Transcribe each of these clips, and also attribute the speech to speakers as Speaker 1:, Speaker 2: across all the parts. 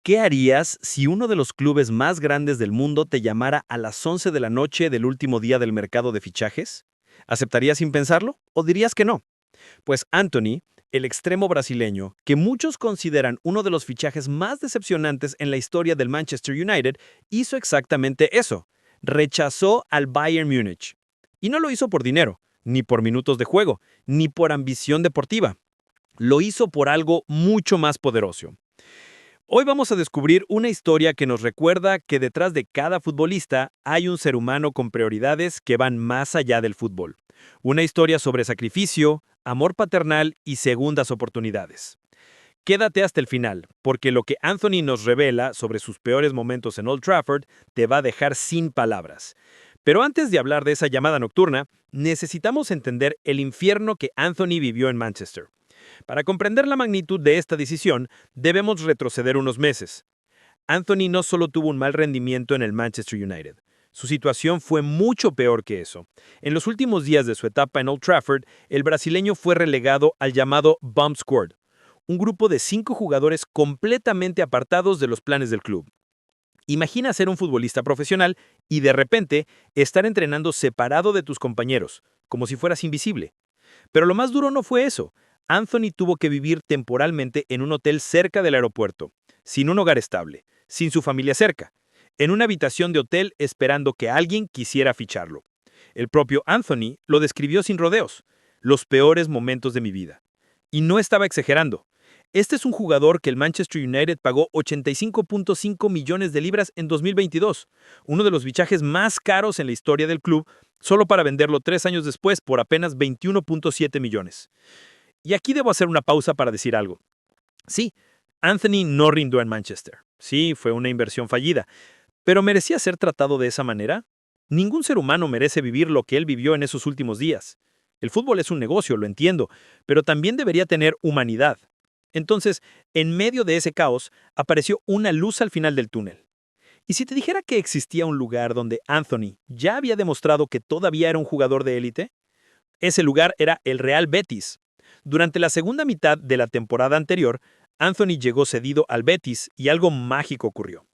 Speaker 1: ¿Qué harías si uno de los clubes más grandes del mundo te llamara a las 11 de la noche del último día del mercado de fichajes? ¿Aceptarías sin pensarlo o dirías que no? Pues Anthony, el extremo brasileño, que muchos consideran uno de los fichajes más decepcionantes en la historia del Manchester United, hizo exactamente eso. Rechazó al Bayern Múnich. Y no lo hizo por dinero, ni por minutos de juego, ni por ambición deportiva. Lo hizo por algo mucho más poderoso. Hoy vamos a descubrir una historia que nos recuerda que detrás de cada futbolista hay un ser humano con prioridades que van más allá del fútbol. Una historia sobre sacrificio, amor paternal y segundas oportunidades. Quédate hasta el final, porque lo que Anthony nos revela sobre sus peores momentos en Old Trafford te va a dejar sin palabras. Pero antes de hablar de esa llamada nocturna, necesitamos entender el infierno que Anthony vivió en Manchester. Para comprender la magnitud de esta decisión, debemos retroceder unos meses. Anthony no solo tuvo un mal rendimiento en el Manchester United. Su situación fue mucho peor que eso. En los últimos días de su etapa en Old Trafford, el brasileño fue relegado al llamado Bomb Squad, un grupo de 5 jugadores completamente apartados de los planes del club. Imagina ser un futbolista profesional y de repente estar entrenando separado de tus compañeros, como si fueras invisible. Pero lo más duro no fue eso. Anthony tuvo que vivir temporalmente en un hotel cerca del aeropuerto, sin un hogar estable, sin su familia cerca, en una habitación de hotel esperando que alguien quisiera ficharlo. El propio Anthony lo describió sin rodeos, los peores momentos de mi vida. Y no estaba exagerando. Este es un jugador que el Manchester United pagó 85.5 millones de libras en 2022, uno de los fichajes más caros en la historia del club, solo para venderlo 3 años después por apenas 21.7 millones. Y aquí debo hacer una pausa para decir algo. Sí, Anthony no rindió en Manchester. Sí, fue una inversión fallida. ¿Pero merecía ser tratado de esa manera? Ningún ser humano merece vivir lo que él vivió en esos últimos días. El fútbol es un negocio, lo entiendo, pero también debería tener humanidad. Entonces, en medio de ese caos, apareció una luz al final del túnel. ¿Y si te dijera que existía un lugar donde Anthony ya había demostrado que todavía era un jugador de élite? Ese lugar era el Real Betis. Durante la segunda mitad de la temporada anterior, Anthony llegó cedido al Betis y algo mágico ocurrió.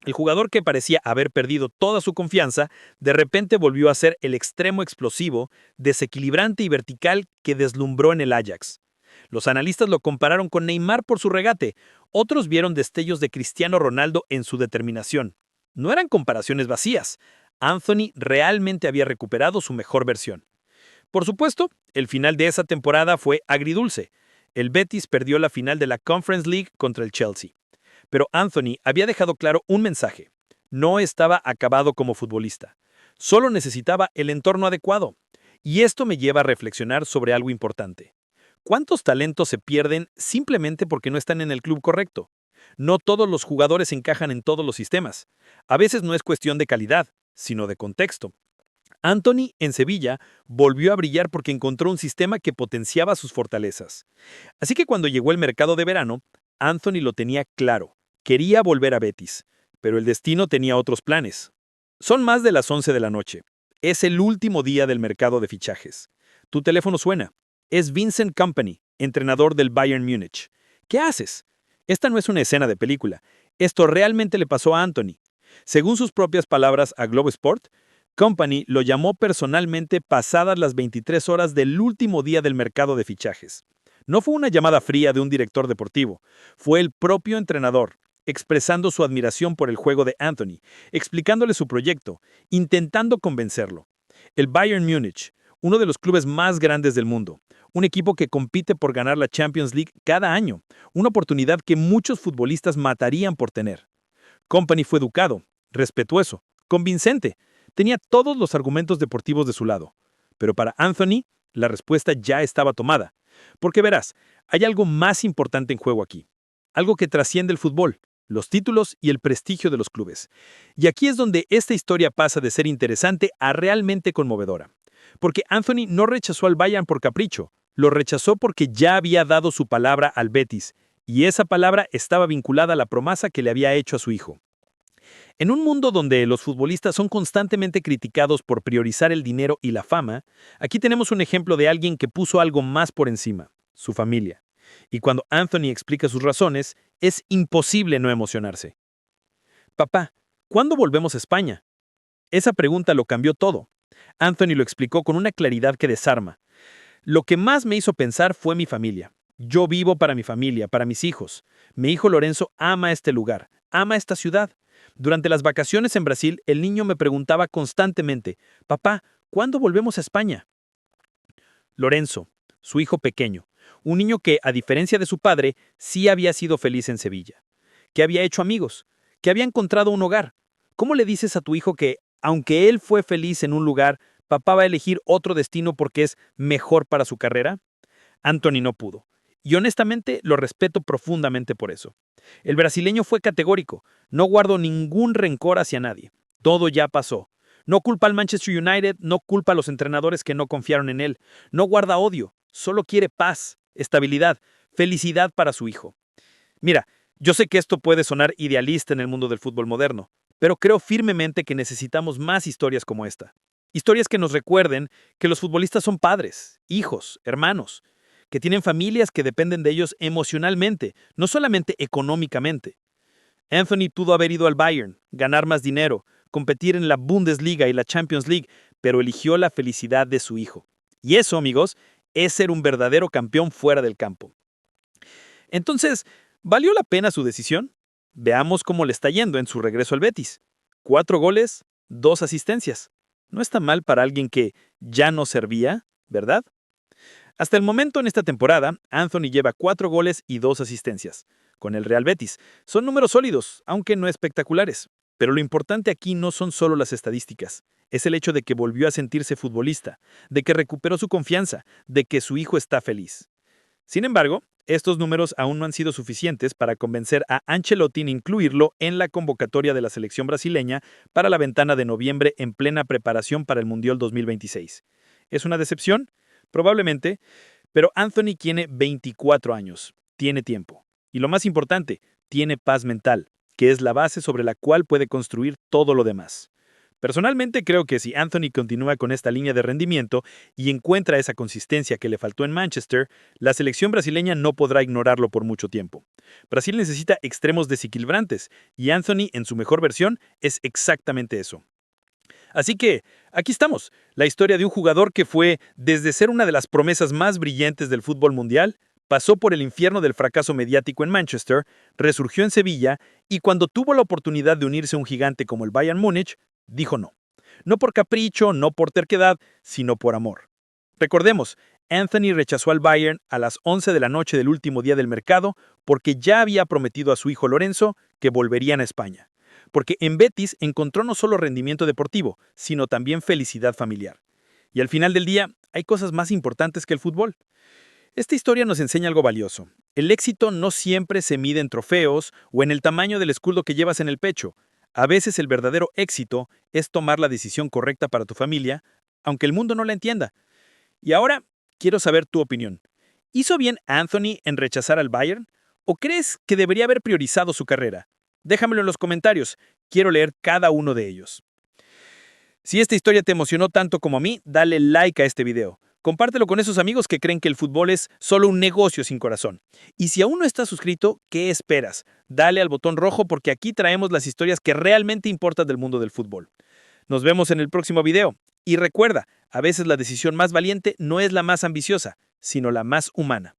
Speaker 1: El jugador que parecía haber perdido toda su confianza, de repente volvió a ser el extremo explosivo, desequilibrante y vertical que deslumbró en el Ajax. Los analistas lo compararon con Neymar por su regate, otros vieron destellos de Cristiano Ronaldo en su determinación. No eran comparaciones vacías. Anthony realmente había recuperado su mejor versión. Por supuesto, el final de esa temporada fue agridulce. El Betis perdió la final de la Conference League contra el Chelsea. Pero Anthony había dejado claro un mensaje. No estaba acabado como futbolista. Solo necesitaba el entorno adecuado. Y esto me lleva a reflexionar sobre algo importante. ¿Cuántos talentos se pierden simplemente porque no están en el club correcto? No todos los jugadores encajan en todos los sistemas. A veces no es cuestión de calidad, sino de contexto. Anthony, en Sevilla, volvió a brillar porque encontró un sistema que potenciaba sus fortalezas. Así que cuando llegó el mercado de verano, Anthony lo tenía claro. Quería volver a Betis, pero el destino tenía otros planes. Son más de las 11 de la noche. Es el último día del mercado de fichajes. Tu teléfono suena. Es Vincent Kompany, entrenador del Bayern Múnich. ¿Qué haces? Esta no es una escena de película. Esto realmente le pasó a Anthony. Según sus propias palabras a Globo Sport, Kompany lo llamó personalmente pasadas las 23 horas del último día del mercado de fichajes. No fue una llamada fría de un director deportivo, fue el propio entrenador, expresando su admiración por el juego de Anthony, explicándole su proyecto, intentando convencerlo. El Bayern Múnich, uno de los clubes más grandes del mundo, un equipo que compite por ganar la Champions League cada año, una oportunidad que muchos futbolistas matarían por tener. Kompany fue educado, respetuoso, convincente. Tenía todos los argumentos deportivos de su lado. Pero para Anthony, la respuesta ya estaba tomada. Porque verás, hay algo más importante en juego aquí. Algo que trasciende el fútbol, los títulos y el prestigio de los clubes. Y aquí es donde esta historia pasa de ser interesante a realmente conmovedora. Porque Anthony no rechazó al Bayern por capricho, lo rechazó porque ya había dado su palabra al Betis, y esa palabra estaba vinculada a la promesa que le había hecho a su hijo. En un mundo donde los futbolistas son constantemente criticados por priorizar el dinero y la fama, aquí tenemos un ejemplo de alguien que puso algo más por encima, su familia. Y cuando Anthony explica sus razones, es imposible no emocionarse. Papá, ¿cuándo volvemos a España? Esa pregunta lo cambió todo. Anthony lo explicó con una claridad que desarma. Lo que más me hizo pensar fue mi familia. Yo vivo para mi familia, para mis hijos. Mi hijo Lorenzo ama este lugar, ama esta ciudad. Durante las vacaciones en Brasil, el niño me preguntaba constantemente, papá, ¿cuándo volvemos a España? Lorenzo, su hijo pequeño, un niño que, a diferencia de su padre, sí había sido feliz en Sevilla, que había hecho amigos, que había encontrado un hogar. ¿Cómo le dices a tu hijo que, aunque él fue feliz en un lugar, papá va a elegir otro destino porque es mejor para su carrera? Anthony no pudo. Y honestamente lo respeto profundamente por eso. El brasileño fue categórico. No guardo ningún rencor hacia nadie. Todo ya pasó. No culpa al Manchester United, no culpa a los entrenadores que no confiaron en él. No guarda odio. Solo quiere paz, estabilidad, felicidad para su hijo. Mira, yo sé que esto puede sonar idealista en el mundo del fútbol moderno, pero creo firmemente que necesitamos más historias como esta. Historias que nos recuerden que los futbolistas son padres, hijos, hermanos, que tienen familias que dependen de ellos emocionalmente, no solamente económicamente. Anthony pudo haber ido al Bayern, ganar más dinero, competir en la Bundesliga y la Champions League, pero eligió la felicidad de su hijo. Y eso, amigos, es ser un verdadero campeón fuera del campo. Entonces, ¿valió la pena su decisión? Veamos cómo le está yendo en su regreso al Betis. 4 goles, 2 asistencias. No está mal para alguien que ya no servía, ¿verdad? Hasta el momento en esta temporada, Anthony lleva 4 goles y 2 asistencias. Con el Real Betis. Son números sólidos, aunque no espectaculares. Pero lo importante aquí no son solo las estadísticas. Es el hecho de que volvió a sentirse futbolista, de que recuperó su confianza, de que su hijo está feliz. Sin embargo, estos números aún no han sido suficientes para convencer a Ancelotti en incluirlo en la convocatoria de la selección brasileña para la ventana de noviembre en plena preparación para el Mundial 2026. ¿Es una decepción? Probablemente, pero Anthony tiene 24 años, tiene tiempo. Y lo más importante, tiene paz mental, que es la base sobre la cual puede construir todo lo demás. Personalmente creo que si Anthony continúa con esta línea de rendimiento y encuentra esa consistencia que le faltó en Manchester, la selección brasileña no podrá ignorarlo por mucho tiempo. Brasil necesita extremos desequilibrantes y Anthony en su mejor versión es exactamente eso. Así que, aquí estamos, la historia de un jugador que fue, desde ser una de las promesas más brillantes del fútbol mundial, pasó por el infierno del fracaso mediático en Manchester, resurgió en Sevilla y cuando tuvo la oportunidad de unirse a un gigante como el Bayern Múnich, dijo no. No por capricho, no por terquedad, sino por amor. Recordemos, Anthony rechazó al Bayern a las 11 de la noche del último día del mercado porque ya había prometido a su hijo Lorenzo que volverían a España. Porque en Betis encontró no solo rendimiento deportivo, sino también felicidad familiar. Y al final del día, hay cosas más importantes que el fútbol. Esta historia nos enseña algo valioso. El éxito no siempre se mide en trofeos o en el tamaño del escudo que llevas en el pecho. A veces el verdadero éxito es tomar la decisión correcta para tu familia, aunque el mundo no la entienda. Y ahora, quiero saber tu opinión. ¿Hizo bien Anthony en rechazar al Bayern? ¿O crees que debería haber priorizado su carrera? Déjamelo en los comentarios. Quiero leer cada uno de ellos. Si esta historia te emocionó tanto como a mí, dale like a este video. Compártelo con esos amigos que creen que el fútbol es solo un negocio sin corazón. Y si aún no estás suscrito, ¿qué esperas? Dale al botón rojo porque aquí traemos las historias que realmente importan del mundo del fútbol. Nos vemos en el próximo video. Y recuerda, a veces la decisión más valiente no es la más ambiciosa, sino la más humana.